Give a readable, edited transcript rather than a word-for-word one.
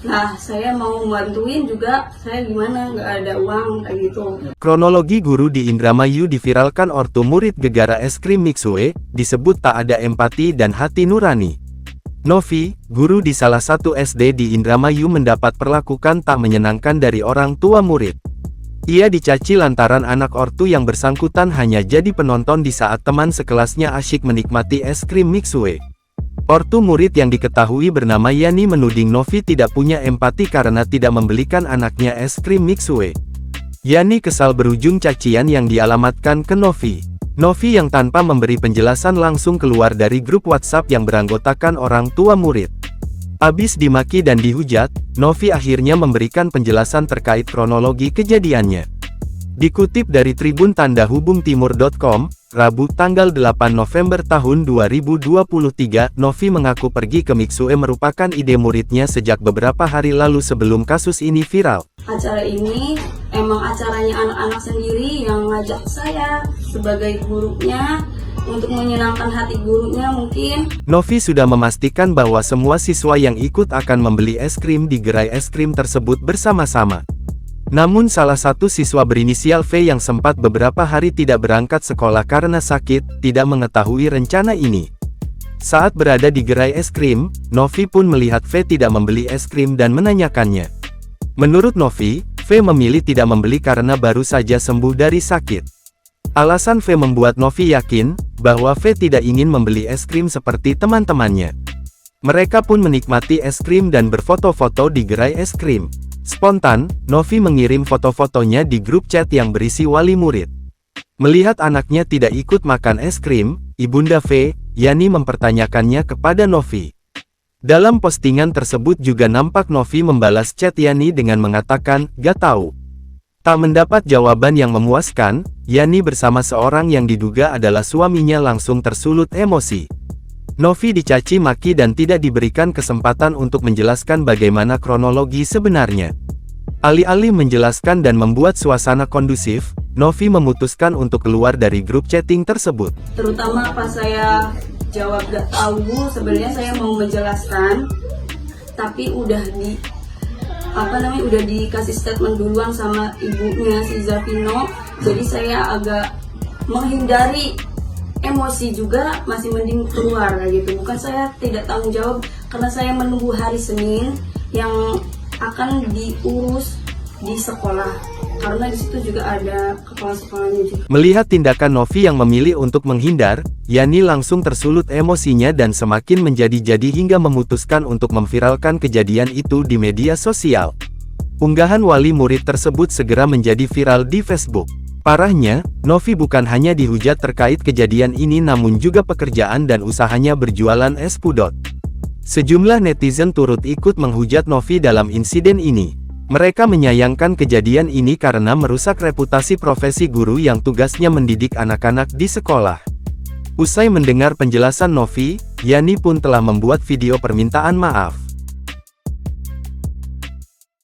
Nah, saya mau bantuin juga, saya gimana, nggak ada uang, kayak gitu. Kronologi guru di Indramayu diviralkan ortu murid gegara es krim Mixue, disebut tak ada empati dan hati nurani. Novi, guru di salah satu SD di Indramayu mendapat perlakuan tak menyenangkan dari orang tua murid. Ia dicaci lantaran anak ortu yang bersangkutan hanya jadi penonton di saat teman sekelasnya asyik menikmati es krim Mixue. Ortu murid yang diketahui bernama Yani menuding Novi tidak punya empati karena tidak membelikan anaknya es krim Mixue. Yani kesal berujung cacian yang dialamatkan ke Novi. Novi yang tanpa memberi penjelasan langsung keluar dari grup WhatsApp yang beranggotakan orang tua murid. Abis dimaki dan dihujat, Novi akhirnya memberikan penjelasan terkait kronologi kejadiannya. Dikutip dari Tribun Tanda Hubung Timur.com, Rabu tanggal 8 November tahun 2023, Novi mengaku pergi ke Mixue merupakan ide muridnya sejak beberapa hari lalu sebelum kasus ini viral. Acara ini emang acaranya anak-anak sendiri yang ngajak saya sebagai gurunya untuk menyenangkan hati gurunya mungkin. Novi sudah memastikan bahwa semua siswa yang ikut akan membeli es krim di gerai es krim tersebut bersama-sama. Namun salah satu siswa berinisial V yang sempat beberapa hari tidak berangkat sekolah karena sakit, tidak mengetahui rencana ini. Saat berada di gerai es krim, Novi pun melihat V tidak membeli es krim dan menanyakannya. Menurut Novi, V memilih tidak membeli karena baru saja sembuh dari sakit. Alasan V membuat Novi yakin bahwa V tidak ingin membeli es krim seperti teman-temannya. Mereka pun menikmati es krim dan berfoto-foto di gerai es krim. Spontan, Novi mengirim foto-fotonya di grup chat yang berisi wali murid. Melihat anaknya tidak ikut makan es krim, Ibunda V, Yani mempertanyakannya kepada Novi. Dalam postingan tersebut juga nampak Novi membalas chat Yani dengan mengatakan, "Gak tahu." Tak mendapat jawaban yang memuaskan, Yani bersama seorang yang diduga adalah suaminya langsung tersulut emosi. Novi dicaci maki dan tidak diberikan kesempatan untuk menjelaskan bagaimana kronologi sebenarnya. Alih-alih menjelaskan dan membuat suasana kondusif, Novi memutuskan untuk keluar dari grup chatting tersebut. Terutama pas saya jawab gak tahu, sebenarnya saya mau menjelaskan, tapi udah dikasih statement duluan sama ibunya si Zavino, jadi saya agak menghindari emosi juga, masih mending keluar gitu. Bukan saya tidak tanggung jawab, karena saya menunggu hari Senin yang akan diurus di sekolah, karena di situ juga ada kepala sekolahnya juga. Melihat tindakan Novi yang memilih untuk menghindar, Yani langsung tersulut emosinya dan semakin menjadi-jadi hingga memutuskan untuk memviralkan kejadian itu di media sosial. Unggahan wali murid tersebut segera menjadi viral di Facebook. Parahnya, Novi bukan hanya dihujat terkait kejadian ini namun juga pekerjaan dan usahanya berjualan es pudot. Sejumlah netizen turut ikut menghujat Novi dalam insiden ini. Mereka menyayangkan kejadian ini karena merusak reputasi profesi guru yang tugasnya mendidik anak-anak di sekolah. Usai mendengar penjelasan Novi, Yani pun telah membuat video permintaan maaf.